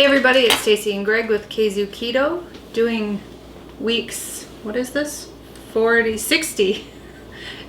Hey everybody, it's Stacy and Greg with Kzoo Keto doing weeks, what is this? 40, 60,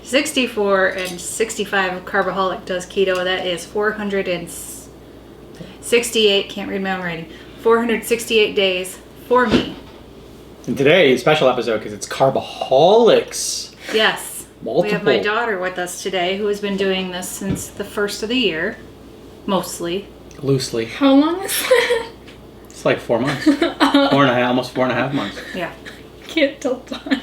64 and 65 of Carbaholic does keto. That is 468, can't read my own writing, 468 days for me. And today, a special episode because it's Carbaholics. Yes. Multiple. We have my daughter with us today who has been doing this since the first of the year, mostly. Loosely. How long is that? It's like 4 months. 4.5, almost 4.5 months. Yeah. Can't tell time.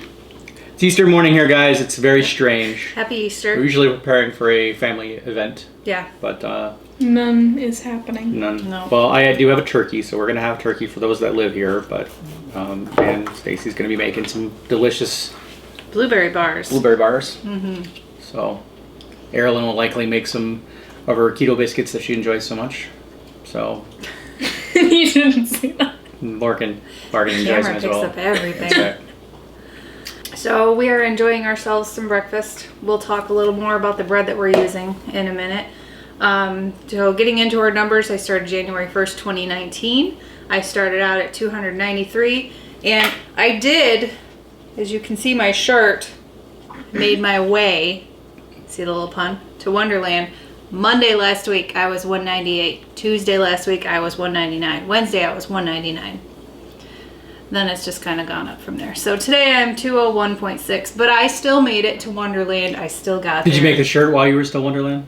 It's Easter morning here, guys. It's very strange. Happy Easter. We're usually preparing for a family event. Yeah. But None is happening. none. No. Well, I do have a turkey, so we're going to have turkey for those that live here. But and Stacy's going to be making some delicious Blueberry bars. Mm-hmm. So Erilyn will likely make some of her keto biscuits that she enjoys so much. So You didn't see that. Morgan enjoys Camera them as picks well. up everything. That's right. So we are enjoying ourselves some breakfast. We'll talk a little more about the bread that we're using in a minute. So getting into our numbers, I started January 1st, 2019. I started out at 293, and I did, as you can see my shirt, made my way, see the little pun, to Wonderland. Monday last week I was 198. Tuesday last week I was 199. Wednesday I was 199. Then it's just kind of gone up from there. So today I'm 201.6, but I still made it to Wonderland. I still got there. Did you make the shirt while you were still Wonderland?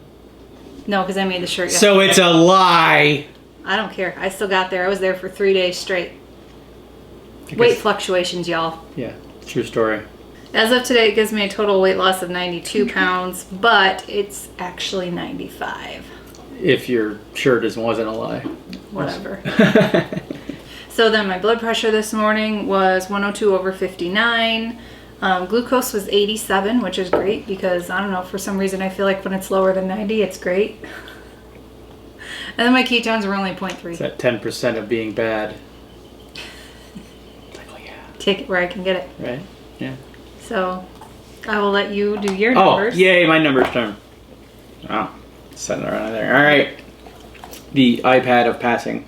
No, because I made the shirt yesterday. So it's a lie. I don't care. I still got there. I was there for 3 days straight. I Weight guess- fluctuations, y'all. Yeah, true story. As of today, it gives me a total weight loss of 92 pounds, but it's actually 95. If your shirt wasn't a lie. Whatever. So then my blood pressure this morning was 102 over 59. Glucose was 87, which is great because, I don't know, for some reason I feel like when it's lower than 90, it's great. And then my ketones were only 0.3. It's that 10% of being bad. It's like, oh yeah. Take it where I can get it. Right? Yeah. So I will let you do your Oh, numbers. yay, my number's turn. Oh, setting it around there. All right. The iPad of passing.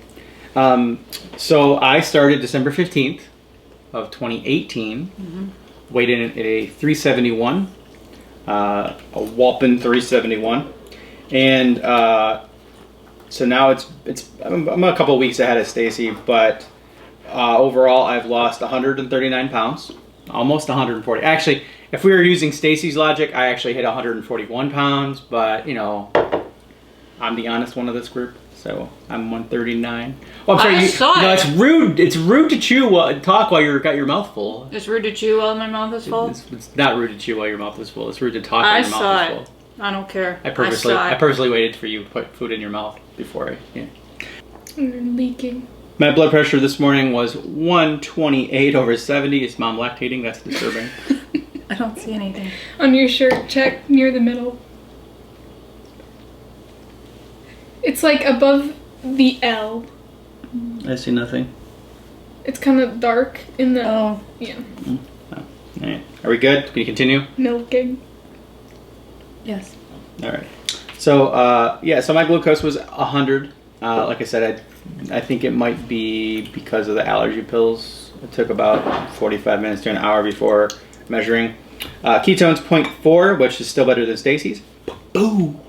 So I started December 15th of 2018. Weighed in at a 371. A whopping 371. And so now I'm a couple of weeks ahead of Stacy, but overall I've lost 139 pounds. Almost 140. Actually, if we were using Stacy's logic, I actually hit 141 pounds, but you know, I'm the honest one of this group, so I'm 139. Oh, I'm sorry. I saw No, it. it's rude. It's rude to talk while you've got your mouth full. It's rude to chew while my mouth is full? It's not rude to chew while your mouth is full. It's rude to talk while I your mouth saw is it. full. I don't care. I purposely saw it. waited for you to put food in your mouth before yeah. You're leaking. My blood pressure this morning was 128 over 70. Is mom lactating? That's disturbing. I don't see anything. On your shirt, check near the middle. It's like above the L. I see nothing. It's kind of dark in the... Oh. Yeah. Oh. All right. Are we good? Can you continue? Milking. Yes. All right. So so my glucose was 100. Like I said, I think it might be because of the allergy pills. It took about 45 minutes to an hour before measuring. Ketones 0.4, which is still better than Stacy's. Boo!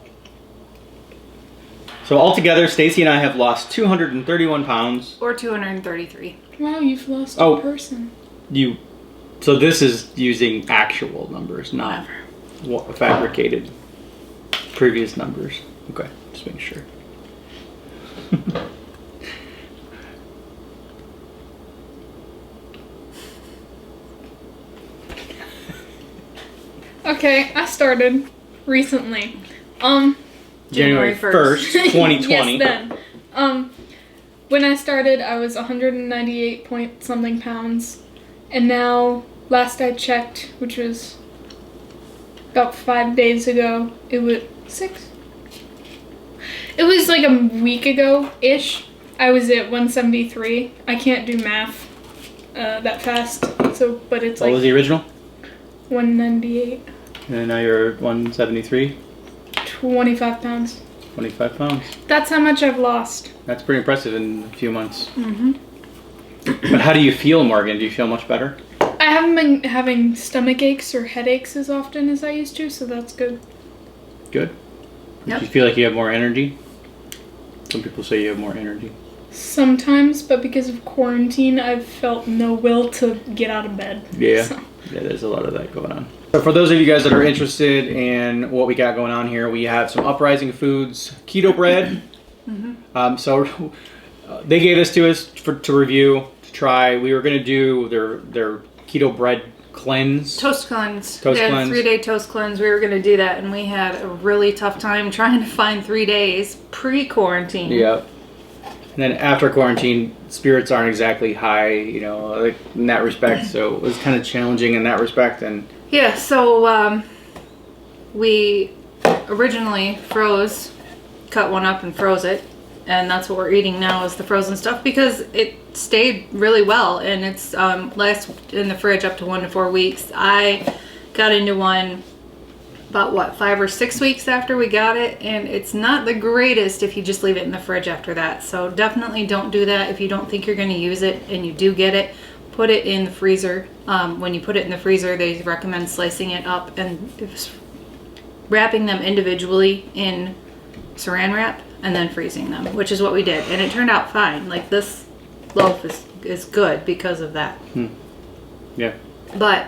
So altogether, Stacy and I have lost 231 pounds. Or 233. Wow, you've lost Oh. a person. So this is using actual numbers, not fabricated previous numbers. Okay, just making sure. Okay, I started recently. January 1st, 2020. Yes, then. When I started, I was 198 point something pounds. And now, last I checked, which was about 5 days ago, it was 6? It was like a week ago-ish. I was at 173. I can't do math that fast, but it's What like was the original? 198. And now you're 173, 25 pounds. 25 pounds. That's how much I've lost. That's pretty impressive in a few months. But how do you feel, Morgan? Do you feel much better? I haven't been having stomach aches or headaches as often as I used to, so that's good. Good. Yep. Do you feel like you have more energy? Some people say you have more energy. Sometimes, but because of quarantine, I've felt no will to get out of bed. Yeah. So. Yeah, there's a lot of that going on. So for those of you guys that are interested in what we got going on here, we have some Uprising Foods keto bread. So they gave this to us to review, to try. We were going to do their keto bread cleanse. Toast cleanse. Toast yeah, cleanse. 3-day toast cleanse. We were going to do that, and we had a really tough time trying to find 3 days pre-quarantine. Yep. And then after quarantine, spirits aren't exactly high, like in that respect. So it was kind of challenging in that respect. And yeah, so we originally cut one up and froze it. And that's what we're eating now is the frozen stuff because it stayed really well. And it's lasts in the fridge up to 1 to 4 weeks. I got into one about 5 or 6 weeks after we got it, and it's not the greatest if you just leave it in the fridge after that. So definitely don't do that if you don't think you're going to use it and you do get it. Put it in the freezer. When you put it in the freezer, they recommend slicing it up and wrapping them individually in saran wrap and then freezing them, which is what we did, and it turned out fine. Like this loaf is good because of that. Yeah. But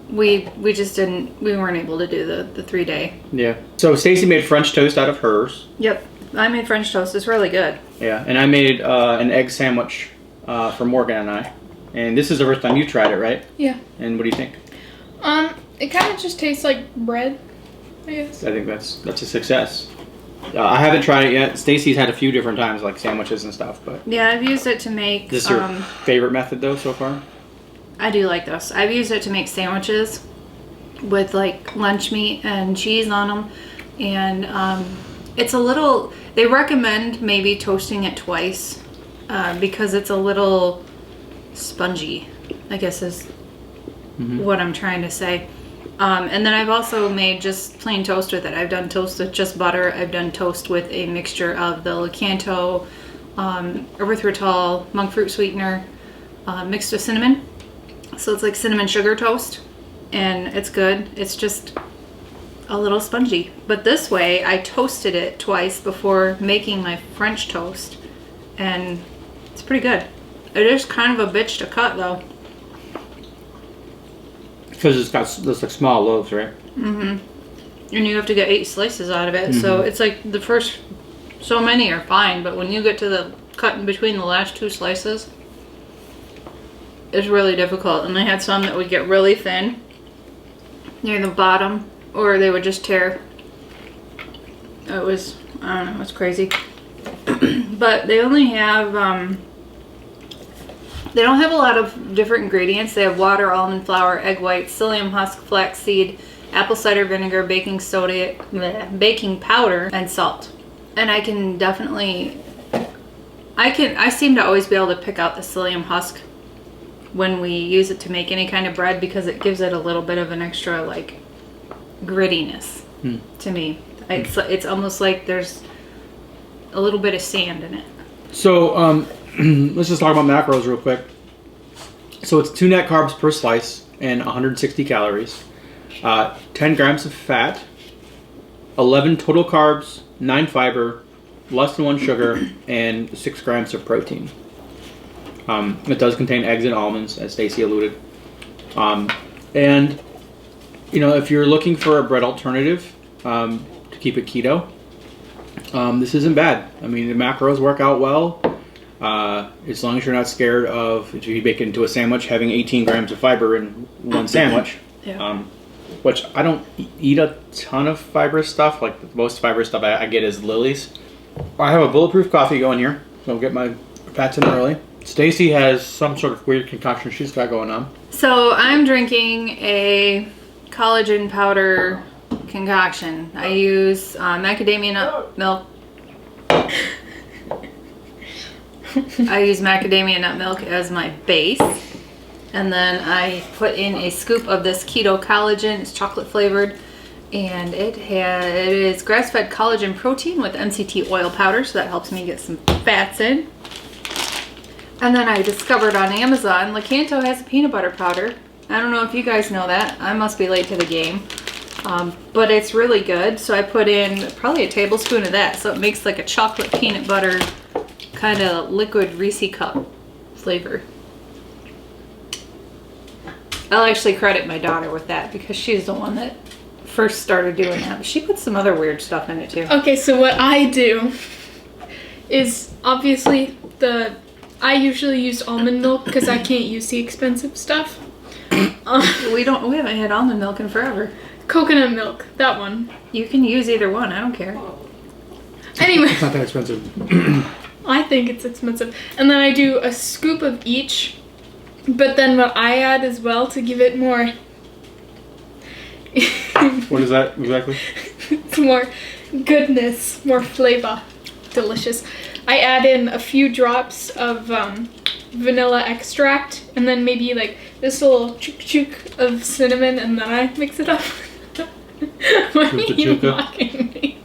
we weren't able to do the 3-day. Yeah. So Stacy made French toast out of hers. Yep. I made French toast. It's really good. Yeah. And I made an egg sandwich for Morgan and I. And this is the first time you tried it, right? Yeah. And what do you think? It kind of just tastes like bread, I guess. I think that's a success. I haven't tried it yet. Stacy's had a few different times, like sandwiches and stuff, but Yeah, I've used it to make. this is your favorite method though so far? I do like this. I've used it to make sandwiches with like lunch meat and cheese on them, and it's a little. They recommend maybe toasting it twice because it's a little spongy, I guess is what I'm trying to say. And then I've also made just plain toast with it. I've done toast with just butter. I've done toast with a mixture of the Lakanto, erythritol, monk fruit sweetener, mixed with cinnamon. So it's like cinnamon sugar toast, and it's good. It's just a little spongy. But this way, I toasted it twice before making my French toast, and it's pretty good. It is kind of a bitch to cut though. Because it's got those like small loaves, right? And you have to get 8 slices out of it. So it's like the first so many are fine, but when you get to the cut in between the last 2 slices, it's really difficult. And I had some that would get really thin near the bottom, or they would just tear. It was, I don't know, it's crazy. But they only have, they don't have a lot of different ingredients. They have water, almond flour, egg whites, psyllium husk, flaxseed, apple cider vinegar, baking soda, baking powder, and salt. And I can definitely, I seem to always be able to pick out the psyllium husk when we use it to make any kind of bread because it gives it a little bit of an extra like grittiness to me. It's almost like there's a little bit of sand in it. So let's just talk about macros real quick. So it's 2 net carbs per slice and 160 calories, 10 grams of fat, 11 total carbs, 9 fiber, less than 1 sugar, and 6 grams of protein. It does contain eggs and almonds, as Stacy alluded. And if you're looking for a bread alternative to keep it keto, this isn't bad. I mean, the macros work out well. As long as you're not scared of, if you bake it into a sandwich, having 18 grams of fiber in one sandwich. Yeah. Which I don't eat a ton of fibrous stuff. Like the most fibrous stuff I get is Lily's. I have a Bulletproof Coffee going here, so I'll get my fats in early. Stacy has some sort of weird concoction she's got going on. So I'm drinking a collagen powder concoction. I use macadamia nut milk. I use macadamia nut milk as my base. And then I put in a scoop of this keto collagen. It's chocolate flavored. And it is grass-fed collagen protein with MCT oil powder, so that helps me get some fats in. And then I discovered on Amazon, Lakanto has a peanut butter powder. I don't know if you guys know that. I must be late to the game. But it's really good. So I put in probably a tablespoon of that. So it makes like a chocolate peanut butter kind of liquid Reese cup flavor. I'll actually credit my daughter with that because she's the one that first started doing that. But she put some other weird stuff in it too. Okay, so what I do is obviously I usually use almond milk because I can't use the expensive stuff. We haven't had almond milk in forever. Coconut milk, that one. You can use either one. I don't care. Anyway, It's not that expensive. I think it's expensive. And then I do a scoop of each. But then what I add as well to give it more... What is that exactly? It's more goodness, more flavor. Delicious. I add in a few drops of vanilla extract and then maybe like this little chook of cinnamon and then I mix it up. Why are you mocking me?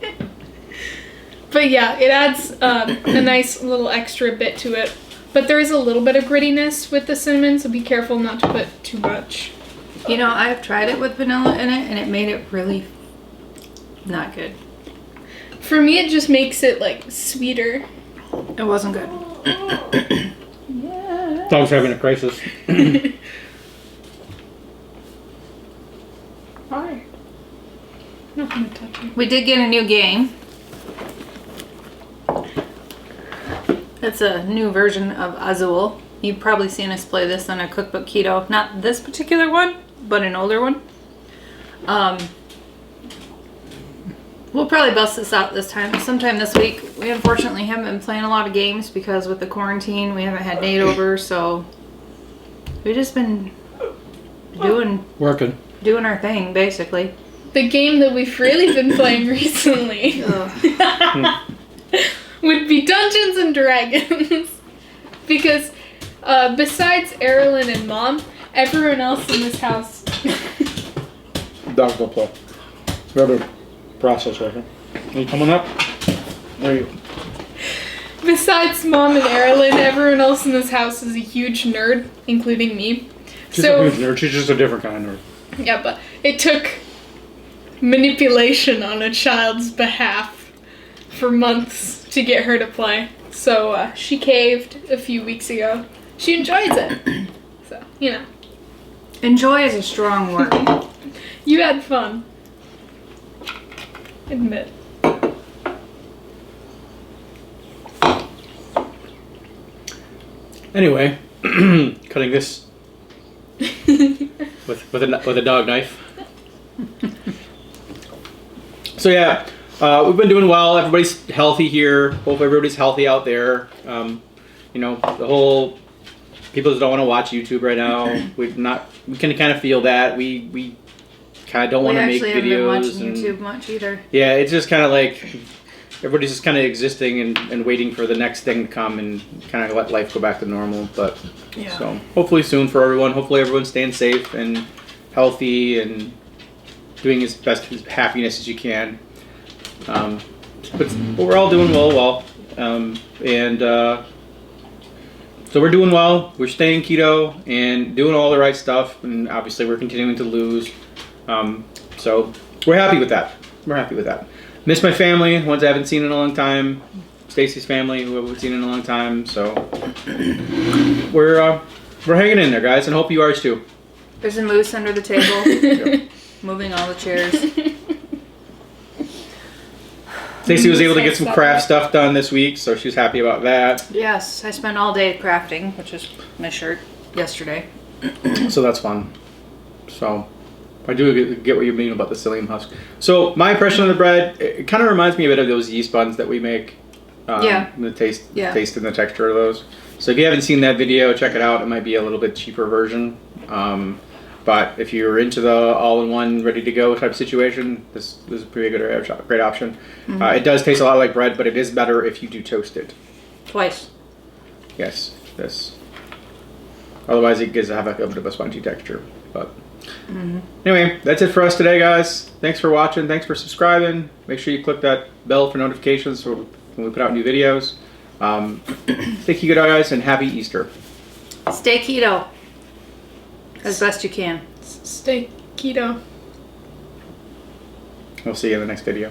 But yeah, it adds a nice little extra bit to it. But there is a little bit of grittiness with the cinnamon, so be careful not to put too much. You know, I've tried it with vanilla in it, and it made it really not good. For me, it just makes it like sweeter. It wasn't good. Yeah. Dog's having a crisis. Hi. Not gonna touch you. We did get a new game. It's a new version of Azul. You've probably seen us play this on a Cookbook Keto. Not this particular one, but an older one. We'll probably bust this out this time, sometime this week. We unfortunately haven't been playing a lot of games because with the quarantine, we haven't had Nate over, so we've just been Working. doing our thing, basically. The game that we've really been playing recently would be Dungeons and Dragons. Because besides Erilyn and Mom, everyone else in this house... Dog's gonna play. We have a process right here. Are you coming up? There you go. Besides Mom and Erilyn, everyone else in this house is a huge nerd, including me. She's a huge nerd. She's just a different kind of nerd. Yeah, but it took manipulation on a child's behalf for months to get her to play. So she caved a few weeks ago. She enjoys it. So, you know. Enjoy is a strong word. You had fun. Admit. Anyway, cutting this with a dog knife. So yeah, we've been doing well. Everybody's healthy here. Hope everybody's healthy out there. You know, the whole people just don't want to watch YouTube right now. We can kind of feel that. We kind of don't want to make videos. We actually haven't been watching YouTube much either. Yeah, it's just kind of like everybody's just kind of existing and waiting for the next thing to come and kind of let life go back to normal. But Yeah. so hopefully soon for everyone. Hopefully everyone's staying safe and healthy and doing as best happiness as you can. But we're all doing well. So we're doing well. We're staying keto and doing all the right stuff. And obviously we're continuing to lose. So we're happy with that. Miss my family, ones I haven't seen in a long time. Stacy's family, who I haven't seen in a long time. So we're hanging in there, guys, and hope you are too. There's a moose under the table, moving all the chairs. Stacy was able to get some craft stuff done this week, so she's happy about that. Yes, I spent all day crafting, which is my shirt, yesterday. So that's fun. So I do get what you mean about the psyllium husk. So my impression of the bread, it kind of reminds me a bit of those yeast buns that we make. Yeah. The taste and the texture of those. So if you haven't seen that video, check it out. It might be a little bit cheaper version. But if you're into the all-in-one, ready-to-go type situation, this is a pretty great option. Mm-hmm. It does taste a lot like bread, but it is better if you do toast it. Twice. Yes. Otherwise, it gives have a bit of a spongy texture. But anyway, that's it for us today, guys. Thanks for watching. Thanks for subscribing. Make sure you click that bell for notifications for when we put out new videos. Stay keto, guys, and happy Easter. Stay keto as best you can. Stay keto. We'll see you in the next video.